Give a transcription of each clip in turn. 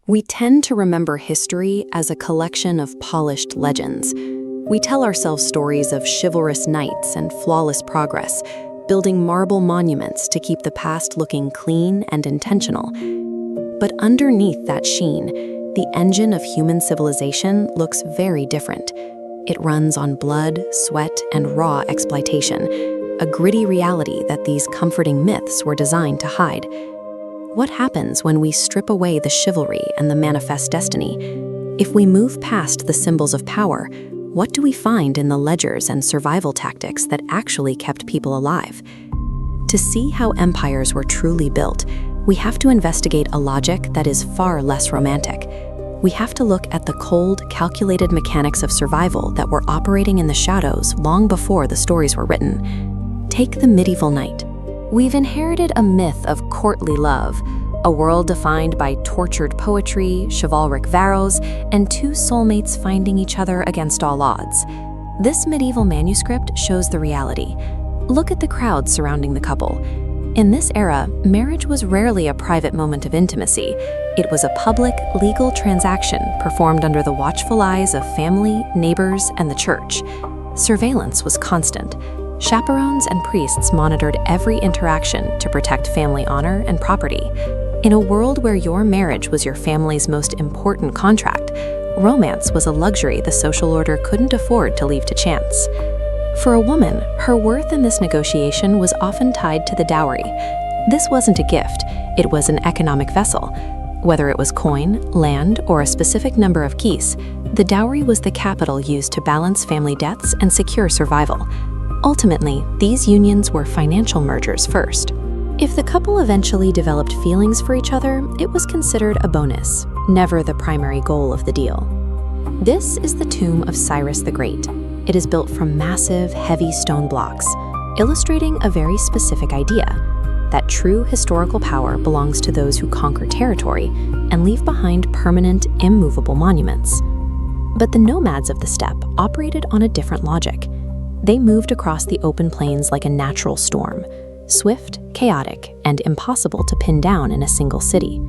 We tend to remember history as a collection of polished legends. We tell ourselves stories of chivalrous knights and flawless progress, building marble monuments to keep the past looking clean and intentional. But underneath that sheen, the engine of human civilization looks very different. It runs on blood, sweat, and raw exploitation, a gritty reality that these comforting myths were designed to hide. What happens when we strip away the chivalry and the manifest destiny? If we move past the symbols of power, what do we find in the ledgers and survival tactics that actually kept people alive? To see how empires were truly built, we have to investigate a logic that is far less romantic. We have to look at the cold, calculated mechanics of survival that were operating in the shadows long before the stories were written. Take the medieval knight. We've inherited a myth of courtly love, a world defined by tortured poetry, chivalric vows, and two soulmates finding each other against all odds. This medieval manuscript shows the reality. Look at the crowd surrounding the couple. In this era, marriage was rarely a private moment of intimacy. It was a public, legal transaction performed under the watchful eyes of family, neighbors, and the church. Surveillance was constant. Chaperones and priests monitored every interaction to protect family honor and property. In a world where your marriage was your family's most important contract, romance was a luxury the social order couldn't afford to leave to chance. For a woman, her worth in this negotiation was often tied to the dowry. This wasn't a gift, it was an economic vessel. Whether it was coin, land, or a specific number of geese, the dowry was the capital used to balance family debts and secure survival. Ultimately, these unions were financial mergers first. If the couple eventually developed feelings for each other, it was considered a bonus, never the primary goal of the deal. This is the tomb of Cyrus the Great. It is built from massive, heavy stone blocks, illustrating a very specific idea, that true historical power belongs to those who conquer territory and leave behind permanent, immovable monuments. But the nomads of the steppe operated on a different logic. They moved across the open plains like a natural storm, swift, chaotic, and impossible to pin down in a single city.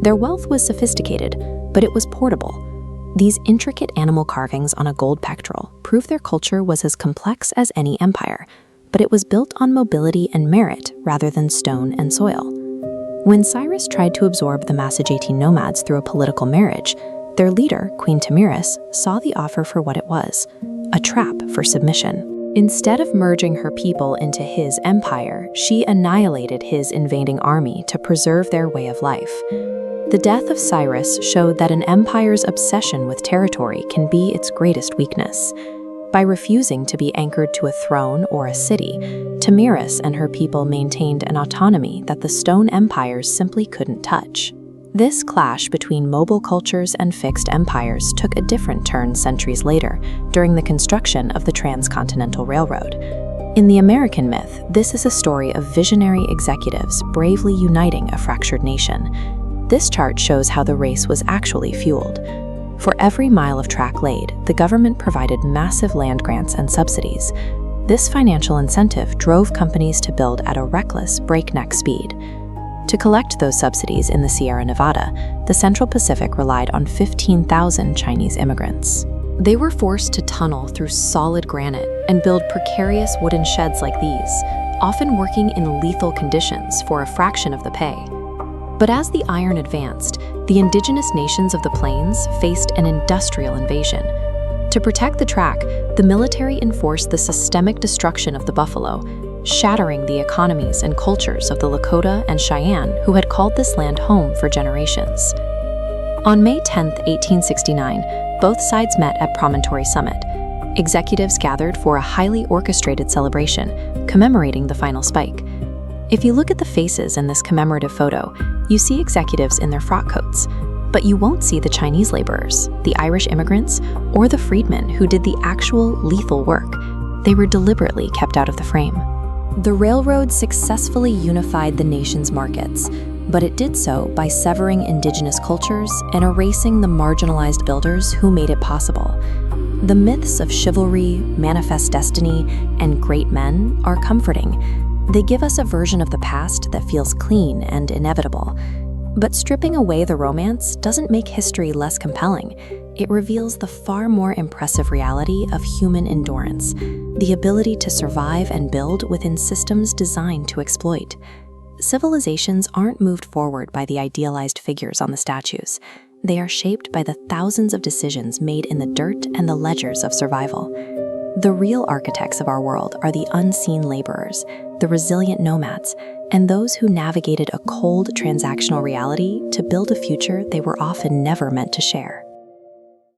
Their wealth was sophisticated, but it was portable. These intricate animal carvings on a gold pectoral prove their culture was as complex as any empire, but it was built on mobility and merit rather than stone and soil. When Cyrus tried to absorb the Massagetene nomads through a political marriage, their leader, Queen Tomyris, saw the offer for what it was, a trap for submission. Instead of merging her people into his empire, she annihilated his invading army to preserve their way of life. The death of Cyrus showed that an empire's obsession with territory can be its greatest weakness. By refusing to be anchored to a throne or a city, Tomyris and her people maintained an autonomy that the stone empires simply couldn't touch. This clash between mobile cultures and fixed empires took a different turn centuries later, during the construction of the Transcontinental Railroad. In the American myth, this is a story of visionary executives bravely uniting a fractured nation. This chart shows how the race was actually fueled. For every mile of track laid, the government provided massive land grants and subsidies. This financial incentive drove companies to build at a reckless, breakneck speed. To collect those subsidies in the Sierra Nevada, the Central Pacific relied on 15,000 Chinese immigrants. They were forced to tunnel through solid granite and build precarious wooden sheds like these, often working in lethal conditions for a fraction of the pay. But as the iron advanced, the indigenous nations of the plains faced an industrial invasion. To protect the track, the military enforced the systemic destruction of the buffalo, shattering the economies and cultures of the Lakota and Cheyenne who had called this land home for generations. On May 10, 1869, both sides met at Promontory Summit. Executives gathered for a highly orchestrated celebration, commemorating the final spike. If you look at the faces in this commemorative photo, you see executives in their frock coats, but you won't see the Chinese laborers, the Irish immigrants, or the freedmen who did the actual lethal work. They were deliberately kept out of the frame. The railroad successfully unified the nation's markets, but it did so by severing indigenous cultures and erasing the marginalized builders who made it possible. The myths of chivalry, manifest destiny, and great men are comforting. They give us a version of the past that feels clean and inevitable. But stripping away the romance doesn't make history less compelling. It reveals the far more impressive reality of human endurance, the ability to survive and build within systems designed to exploit. Civilizations aren't moved forward by the idealized figures on the statues. They are shaped by the thousands of decisions made in the dirt and the ledgers of survival. The real architects of our world are the unseen laborers, the resilient nomads, and those who navigated a cold transactional reality to build a future they were often never meant to share.